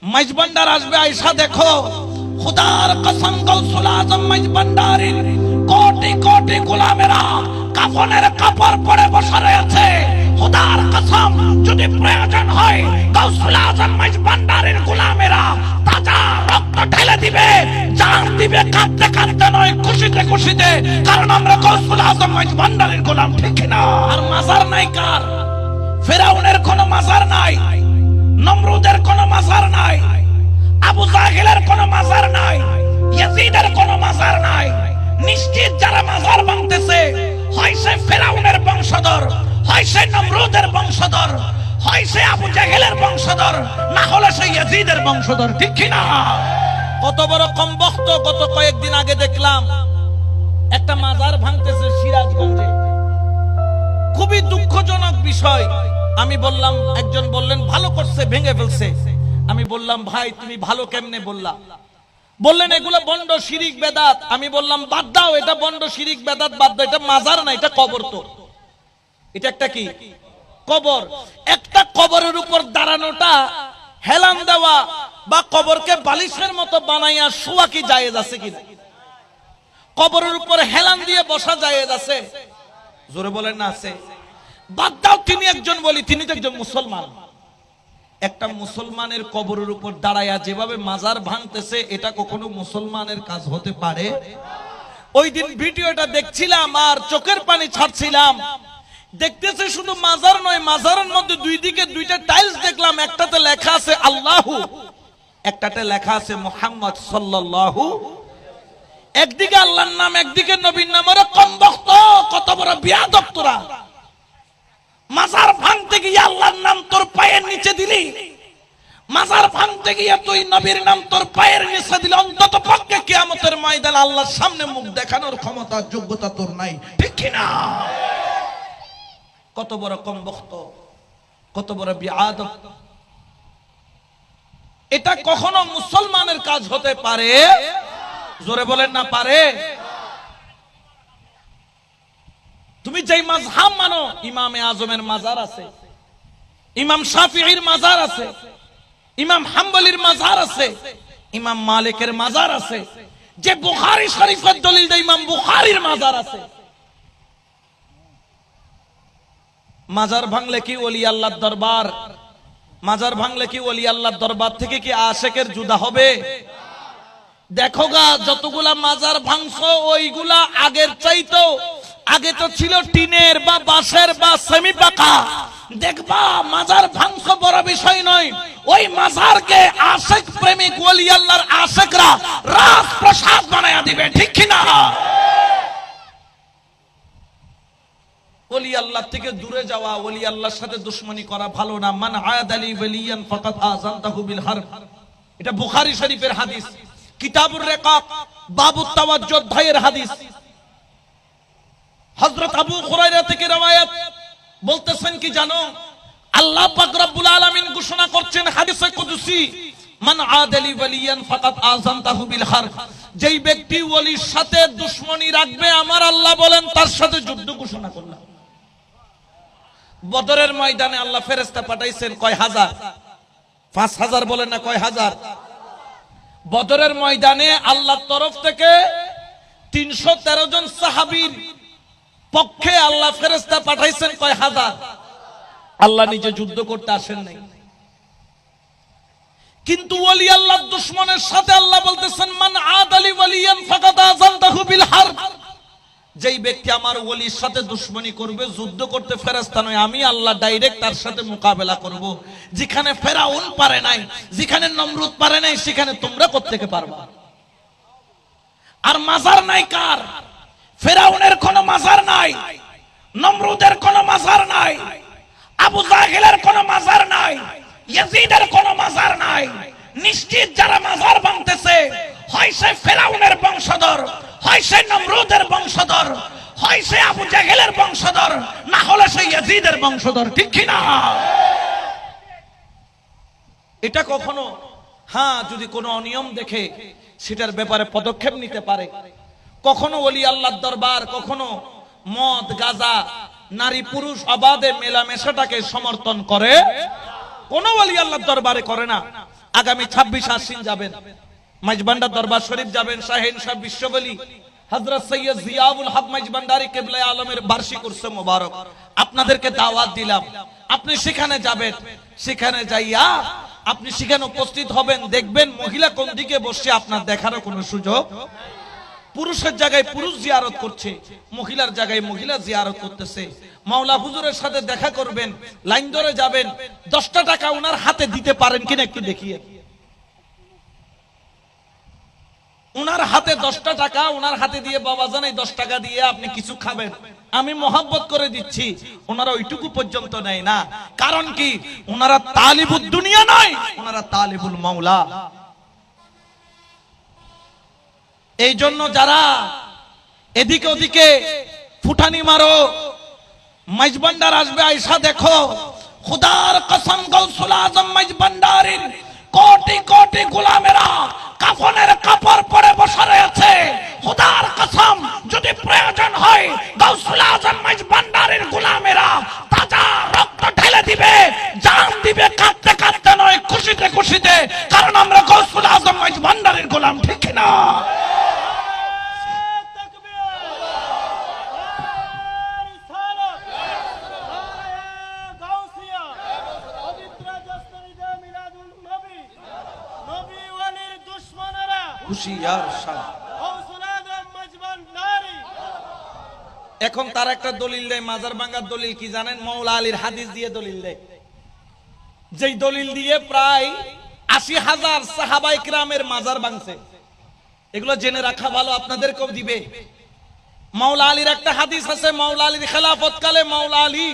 মাইজবান্ডার আসবে, আয়েশা দেখো খুদার কসম গাউসুল আজম মাইজবান্ডারের কোটি কোটি গোলামেরা কাফনের কাপড় পরে বসে রয়েছে। খুদার কসম যদি প্রয়োজন হয় গাউসুল আজম মাইজবান্ডারের গোলামেরা তাজা রক্ত ঢেলে দিবে, জান দিবে, কাঁদতে কাঁদতে নয়, খুশিতে খুশিতে, কারণ আমরা গাউসুল আজম মাইজবান্ডারের গোলাম, ঠিক না? আর মাজার নাই কার? ফেরাউনের কোনো মাজার নাই, নমরুদের কোনো মাজার নাই, আবু জাহেলের কোনো মাজার নাই, ইয়াজিদের কোনো মাজার নাই। নিশ্চিত যারা মাজার ভাঙতেছে হয় সে ফেরাউনের বংশধর, হয় সে নমরুদের বংশধর, হয় সে আবু জাহেলের বংশধর, না হলে সে ইয়াজিদের বংশধর, ঠিক কি না? কত বড় কমবখ্ত! গত কয়েকদিন আগে দেখলাম একটা মাজার ভাঙতেছে সিরাজগঞ্জে, খুবই দুঃখজনক বিষয়। আমি বললাম, একজন বললেন ভালো করছে, ভেঙে ফেলছে। আমি বললাম ভাই তুমি ভালো কেমনে বললা? বললেন এগুলো বন্ড শিরিক বেদাত। আমি বললাম বাদ দাও, এটা বন্ড শিরিক বেদাত বাদ দাও, এটা মাজার না, এটা কবর। তো এটা একটা কি কবর? একটা কবরের উপর দাঁড়ানোটা, হেলান দেওয়া বা কবরকে বালিশের মতো বানাইয়া শোয়া কি জায়েজ আছে কিনা? কবরের উপর হেলান দিয়ে বসা জায়েজ আছে? জোরে বলেন না আছে? বাদ দাও, তিনি একজন বলি, তিনি তো একজন মুসলমান। একটা মুসলমানের কবরের উপর দাঁড়ায়া যেভাবে মাজার ভাঙতেছে, এটা কখনো মুসলমানের কাজ হতে পারে? ওই দিন ভিডিওটা দেখছিলাম আর চোখের পানি ছাড়ছিলাম। দেখতেছে শুধু মাজার নয়, মাজারের মধ্যে দুই দিকে দুইটা টাইলস দেখলাম, একটাতে লেখা আছে আল্লাহু, একটাতে লেখা আছে মুহাম্মদ সাল্লাল্লাহু। একদিকে আল্লাহর নাম, একদিকে নবীর নাম। ওরে কমবখ্ত, কত বড় বিয়াদব তোরা! মাজার ভাঙতে গিয়ে আল্লাহর নাম তোর পায়ের নিচে দিলি, মাজার ভাঙতে গিয়ে তুই নবীর নাম তোর পায়ের নিচে দিলি। অন্তত পক্ষে কিয়ামতের ময়দানে আল্লাহর সামনে মুখ দেখানোর ক্ষমতা, যোগ্যতা তোর নাই, ঠিক কি না? কত বড় কমবখ্ত, কত বড় বিয়াদব! এটা কখনো মুসলমানের কাজ হতে পারে? জোরে বলেন না পারে? তুমি যেই মাযহাব মানো, ইমামে আজমের মাজার আছে, ইমাম শাফিঈর মাজার আছে, ইমাম হাম্বলির মাজার আছে, ইমাম মালিকের মাজার আছে, যে বুখারী শরীফের দলিল দেয় ইমাম বুখারীর মাজার আছে। মাজার ভাঙলে কি ওলি আল্লাহর দরবার? মাজার ভাঙলে কি ওলি আল্লাহর দরবার থেকে কি আশিকের জুদা হবে? দেখো গা, যতগুলা মাজার ভাঙছো ওইগুলা আগের চাইতো, আগে তো ছিল টিনের বা বাঁশের বা সেমি পাকা। দেখবা মাজার ভাঙছো বড় বিষয় নয়, ওই মাজারকে আশিক প্রেমিক ওলি আল্লাহর আশিকরা রাজপ্রাসাদ বানায়া দিবে, ঠিক কি না? ওলি আল্লাহ থেকে দূরে যাওয়া, ওলি আল্লাহর সাথে দুশমনি করা ভালো না। মান আয়াদালি ওয়ালিয়ান ফাকাদ আযানতাহু বিল হারব, এটা বুখারী শরীফের হাদিস, কিতাবুর রিকাক বাবুত তাওয়াজ্জুহ অধ্যায়ের হাদিস। হযরত আবু হুরায়রা থেকে রওয়ায়াত, বলতেছেন কি জানো? আল্লাহ পাক রব্বুল আলামিন ঘোষণা করছেন হাদিসে কুদসি, মান আদালি ওয়ালিয়ান ফাকাদ আযানতাহু বিল হারব, যেই ব্যক্তি ওলির সাথে দুশমনি রাখবে, আমার আল্লাহ বলেন তার সাথে যুদ্ধ ঘোষণা করলাম। বদরের ময়দানে আল্লাহ ফেরেশতা পাঠাইছেন কয় হাজার? 5000 বলেন না, কয় হাজার? বদরের ময়দানে আল্লাহর তরফ থেকে 313 জন সাহাবীর পক্ষে আল্লাহ ফেরেশতা পাঠাইছেন কয় হাজার? আল্লাহ নিজে যুদ্ধ করতে আসেন নাই। কিন্তু ওলি আল্লাহর দুশমনের সাথে আল্লাহ বলতেছেন মান আদালি ওয়ালিয়ান ফাকাদ আযানতাহু বিল হারব, যেই ব্যক্তি আমার ওলির সাথে দুশমনি করবে, যুদ্ধ করতে ফেরেশতা নয়, আমি আল্লাহ ডাইরেক্ট তার সাথে মোকাবেলা করব। যেখানে ফেরাউন পারে নাই, যেখানে নমরুদ পারে নাই, সেখানে তোমরা কোত্থেকে পারবা? আর মাজার নাই কার? ফেরাউনের কোনো মাজার নাই, নমরুদের কোনো মাজার নাই, আবু জাহেলের কোনো মাজার নাই, ইয়াজিদের কোনো মাজার নাই। নিশ্চিত যারা মাজার ভাঙতেছে হয় সে ফেরাউনের বংশধর, হয় সে নমরুদের বংশধর, হয় সে আবু জাহেলের বংশধর, না হলে সে ইয়াজিদের বংশধর, ঠিক কি না? এটা কখনো, হ্যাঁ, যদি কোনো অনিয়ম দেখে সেটার ব্যাপারে পদক্ষেপ নিতে পারে। কখনো ওলি আল্লাহর দরবার, কখনো মদ গাঁজা নারী পুরুষ অবাধে মেলামেশাটাকে সমর্থন করে, কোন ওলি আল্লাহর দরবারে করে না। আগামী 26 আশ্বিন যাবেন, মাইজবান্ডার দরবার শরীফ যাবেন, শাহিন শাহ বিশ্ববলী হযরত সৈয়দ জিয়াউল হক মাইজবান্ডারি কিবলায়ে আলমের বার্ষিক উরসে মোবারক আপনাদেরকে দাওয়াত দিলাম। আপনি সেখানে যাবেন, সেখানে যাইয়া আপনি সেখানে উপস্থিত হবেন, দেখবেন মহিলা কোন দিকে বসে আপনার দেখারও কোনো সুযোগ। পুরুষের জায়গায় পুরুষ জিয়ারত করছে, মহিলার জায়গায় মহিলা জিয়ারত করতেছে। মাওলা হুজুরের সাথে দেখা করবেন, লাইন ধরে যাবেন, 10টা টাকা ওনার হাতে দিতে পারেন কিনা একটু দেখিয়ে। ওনার হাতে 10টা টাকা ওনার হাতে দিয়ে, বাবা জান এই 10 টাকা দিয়ে আপনি কিছু খাবেন, আমি মহব্বত করে দিচ্ছি। ওনারা ওইটুকু পর্যন্ত নেয় না। কারণ কি? ওনারা তালিবুদ দুনিয়া নয়, ওনারা তালিবুল মাওলা। এই জন্য যারা এদিকে ওদিকে ফুটানি মারো, মাইজবান্ডার আসবে আয়সা দেখো, খুদার কসম গৌসুল আজম মাইজবান্ডারির কোটি কোটি গোলামেরা কাফনের কাপড় পরে বসে রয়েছে। খুদার কসম যদি প্রয়োজন হয় গৌসুল আজম মাইজবান্ডারির গোলামেরা তাজা রক্ত ঢেলে দিবে, জান দিবে, কাঁদতে কাঁদতে নয়, খুশিতে খুশিতে। কারণ আমরা গৌসুল আজম মাইজবান্ডারির গোলাম, ঠিক না? এখন তার একটা দলিল দেয়, মাজার ভাঙার দলিল কি জানেন? মাওলা আলীর হাদিস দিয়ে দলিল দেয়, যেই দলিল দিয়ে প্রায় 80,000 সাহাবায়ে কিরামের মাজার ভাঙছে। এগুলো জেনে রাখা ভালো, আপনাদেরকেও দিবে। মাওলা আলীর একটা হাদিস আছে, মাওলা আলীর খেলাফতকালে মাওলা আলী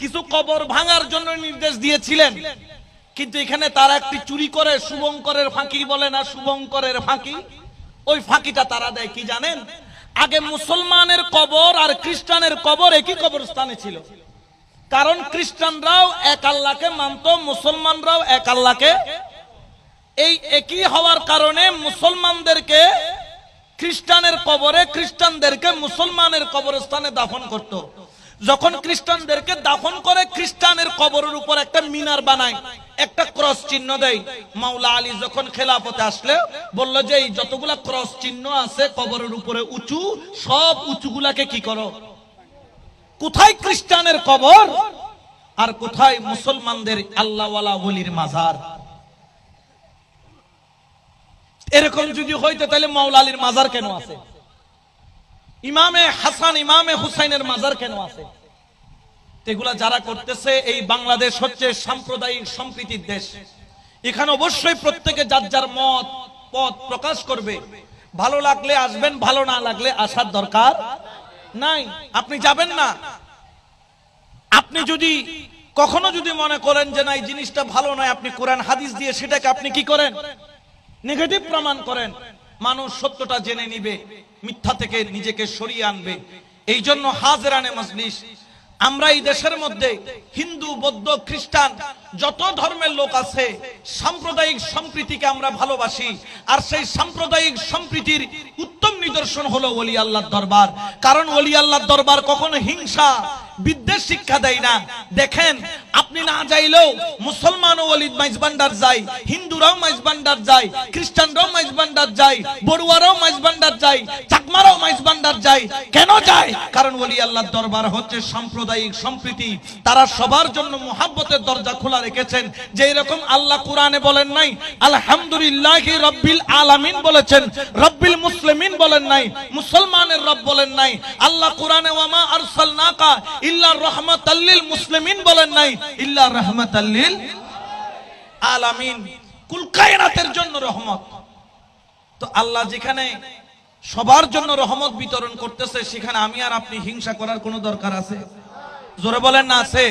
কিছু কবর ভাঙার জন্য নির্দেশ দিয়েছিলেন, কিন্তু এখানে তারা একটি চুরি করে, শুভঙ্করের ফাঁকি বলে না, শুভঙ্করের ফাঁকি, ওই ফাঁকিটা তারা দেয় কি জানেন? আগে মুসলমানের কবর আর খ্রিস্টানের কবর একই কবরস্থানে ছিল। কারণ খ্রিস্টানরাও এক আল্লাহকে মানত, মুসলমানরাও এক আল্লাহকে। এই একই হওয়ার কারণে মুসলমানদেরকে খ্রিস্টানের কবরে, খ্রিস্টানদেরকে মুসলমানের কবরস্থানে দাফন করত। যখন খ্রিস্টানদেরকে দাফন করে, খ্রিস্টানের কবরের উপর একটা মিনার বানায়, একটা ক্রস চিহ্ন দেয়। মাওলা আলী যখন খেলাফতে আসলে বলল যে এই যতগুলা ক্রস চিহ্ন আছে কবরের উপরে উঁচু, সব উঁচুগুলাকে কি করো? কোথায় খ্রিস্টানের কবর আর কোথায় মুসলমানদের আল্লাহওয়ালা ওলির মাজার। এরকম যদি হইতো তাহলে মাওলা আলীর মাজার কেন আছে? ইমামে হাসান, ইমামে হুসাইনের মাজার কেন আছে? এগুলা যারা করতেছে, এই বাংলাদেশ হচ্ছে সাম্প্রদায়িক সম্প্রীতির দেশ। এখানে অবশ্যই প্রত্যেকে যার যার মত পথ প্রকাশ করবে। ভালো লাগলে আসবেন, ভালো না লাগলে আসার দরকার নাই, আপনি যাবেন না। আপনি যদি কখনো যদি মনে করেন যে না এই জিনিসটা ভালো নয়, আপনি কোরআন হাদিস দিয়ে সেটাকে আপনি কি করেন? নেগেটিভ প্রমাণ করেন। মানুষ সত্যটা জেনে নিবে, মিথ্যা থেকে নিজেকে সরিয়ে আনবে। এই জন্য হাজরানে মজলিস, আমরা এই দেশের মধ্যে হিন্দু, বৌদ্ধ, খ্রিস্টান যত ধর্মের লোক আছে, সাম্প্রদায়িক সম্প্রীতিকে আমরা ভালোবাসি। আর সেই সাম্প্রদায়িক সম্প্রীতির উত্তম নিদর্শন হলো ওলি আল্লাহর দরবার। কারণ ওলি আল্লাহর দরবার কখনো হিংসা, বিদ্বেষ শিক্ষা দেয় না। দেখেন, আপনি না যাইলেও মুসলমানও ওলিদ মাইজবান্ডার যায়, হিন্দুরাও মাইজবান্ডার যায়, খ্রিস্টানরাও মাইজবান্ডার যায়, বড়ুয়ারাও মাইজবান্ডার যায়, চাকমারাও মাইজবান্ডার যায়। কেন যায়? কারণ ওলি আল্লাহর দরবার হচ্ছে সাম্প্রদায়িক সম্প্রীতি। তারা সবার জন্য মুহাব্বতের দরজা খোলা রেখেছেন। যে এরকম আল্লাহ কোরআনে বলেন নাই আলহামদুলিল্লাহি রাব্বিল আলামিন বলেছেন, রব্বিল মুসলিমিন বলেন নাই, মুসলমানের রব বলেন নাই। আল্লাহ কোরআনে ওয়ামা আরসালনাকা ইল্লা রাহমাতাল লিল মুসলিমিন বলেন নাই, ইল্লা রাহমাতাল লিল আলামিন, কুল কায়নাতের জন্য রহমত। তো আল্লাহ যেখানে সবার জন্য রহমত বিতরণ করতেছে, সেখানে আমি আর আপনি হিংসা করার কোনো দরকার আছে? জোরে বলেন না আছে?